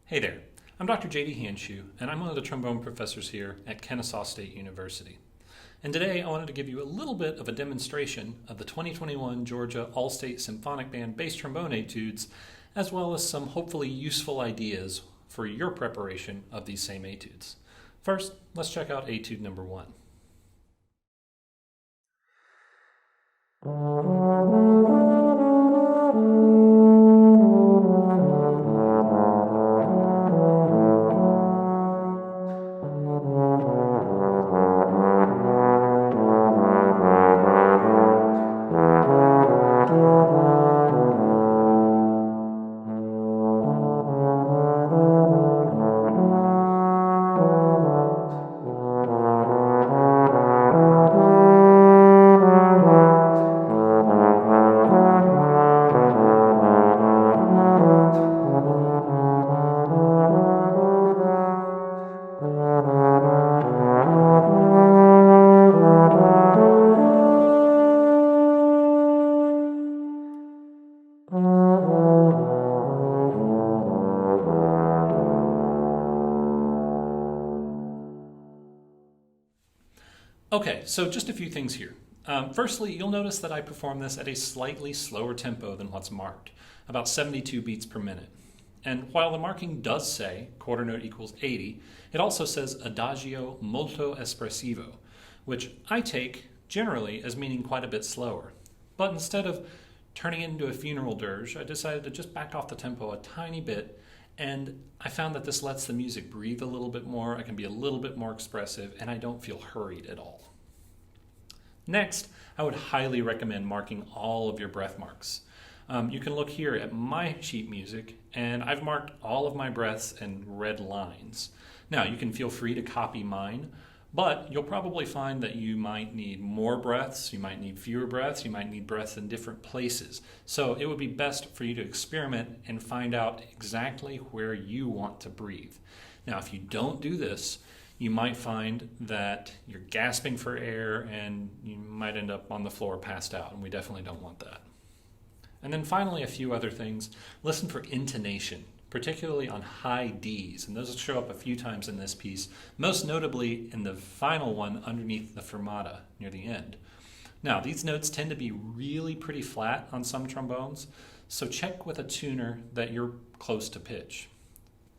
Hey there, I'm Dr. J.D. Handshoe, and I'm one of the trombone professors here at Kennesaw State University. And today I wanted to give you a little bit of a demonstration of the 2021 Georgia All-State Symphonic Band bass trombone etudes, as well as some hopefully useful ideas for your preparation of these same etudes. First, let's check out etude number 1. Okay, so just a few things here. Firstly, you'll notice that I perform this at a slightly slower tempo than what's marked, about 72 beats per minute. And while the marking does say quarter note equals 80, it also says adagio molto espressivo, which I take generally as meaning quite a bit slower. But instead of turning it into a funeral dirge, I decided to just back off the tempo a tiny bit, and I found that this lets the music breathe a little bit more, I can be a little bit more expressive, and I don't feel hurried at all. Next, I would highly recommend marking all of your breath marks. You can look here at my sheet music, and I've marked all of my breaths in red lines. Now, you can feel free to copy mine, but you'll probably find that you might need more breaths, you might need fewer breaths, you might need breaths in different places. So it would be best for you to experiment and find out exactly where you want to breathe. Now, if you don't do this, you might find that you're gasping for air and you might end up on the floor passed out, and we definitely don't want that. And then finally, a few other things. Listen for intonation, particularly on high Ds, and those will show up a few times in this piece, most notably in the final one underneath the fermata near the end. Now, these notes tend to be really pretty flat on some trombones, so check with a tuner that you're close to pitch.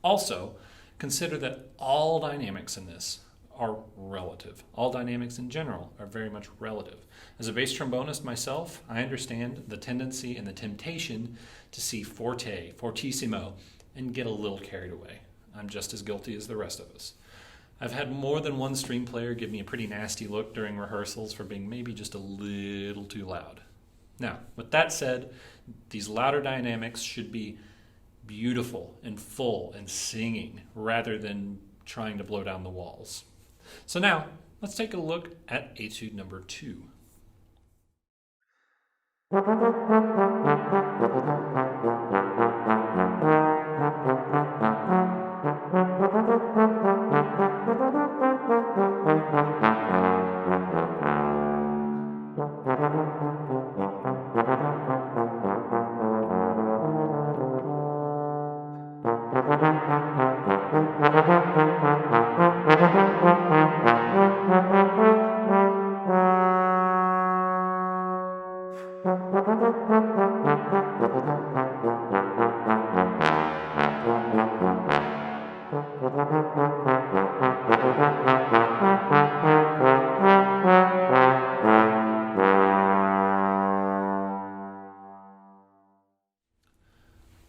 Also, consider that all dynamics in this are relative. All dynamics in general are very much relative. As a bass trombonist myself, I understand the tendency and the temptation to see forte, fortissimo, and get a little carried away. I'm just as guilty as the rest of us. I've had more than one string player give me a pretty nasty look during rehearsals for being maybe just a little too loud. Now, with that said, these louder dynamics should be beautiful and full and singing rather than trying to blow down the walls. So now, let's take a look at etude number 2.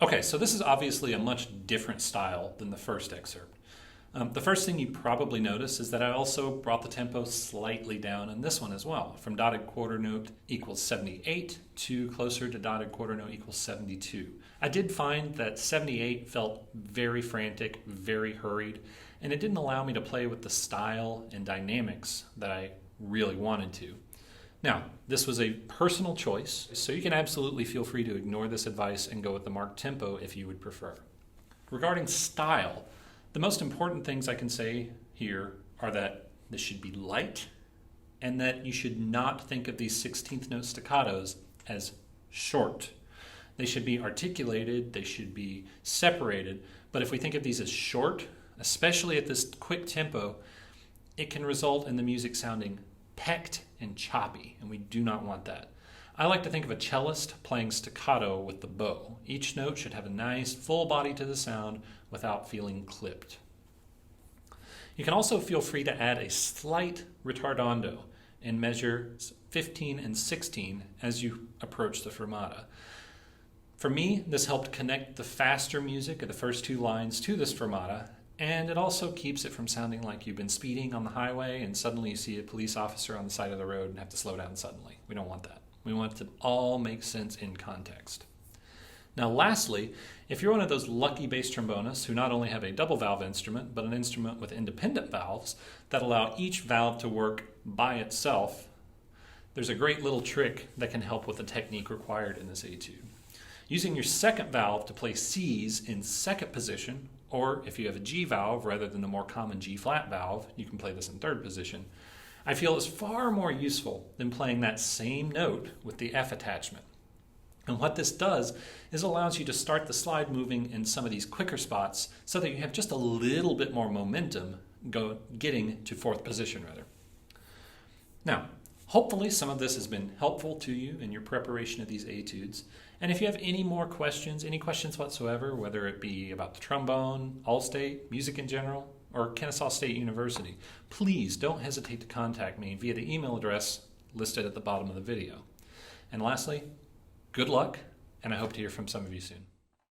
Okay, so this is obviously a much different style than the first excerpt. The first thing you probably notice is that I also brought the tempo slightly down in this one as well, from dotted quarter note equals 78 to closer to dotted quarter note equals 72. I did find that 78 felt very frantic, very hurried, and it didn't allow me to play with the style and dynamics that I really wanted to. Now, this was a personal choice, so you can absolutely feel free to ignore this advice and go with the marked tempo if you would prefer. Regarding style, the most important things I can say here are that this should be light and that you should not think of these 16th note staccatos as short. They should be articulated, they should be separated, but if we think of these as short, especially at this quick tempo, it can result in the music sounding pecked and choppy, and we do not want that. I like to think of a cellist playing staccato with the bow. Each note should have a nice full body to the sound without feeling clipped. You can also feel free to add a slight ritardando in measures 15 and 16 as you approach the fermata. For me, this helped connect the faster music of the first two lines to this fermata, and it also keeps it from sounding like you've been speeding on the highway and suddenly you see a police officer on the side of the road and have to slow down suddenly. We don't want that. We want it to all make sense in context. Now lastly, if you're one of those lucky bass trombonists who not only have a double valve instrument, but an instrument with independent valves that allow each valve to work by itself, there's a great little trick that can help with the technique required in this etude. Using your second valve to play C's in second position, or if you have a G valve rather than the more common G flat valve, you can play this in third position, I feel is far more useful than playing that same note with the F attachment. And what this does is allows you to start the slide moving in some of these quicker spots so that you have just a little bit more momentum getting to fourth position rather. Now, hopefully some of this has been helpful to you in your preparation of these etudes. And if you have any more questions, any questions whatsoever, whether it be about the trombone, All-State, music in general, or Kennesaw State University, please don't hesitate to contact me via the email address listed at the bottom of the video. And lastly, good luck, and I hope to hear from some of you soon.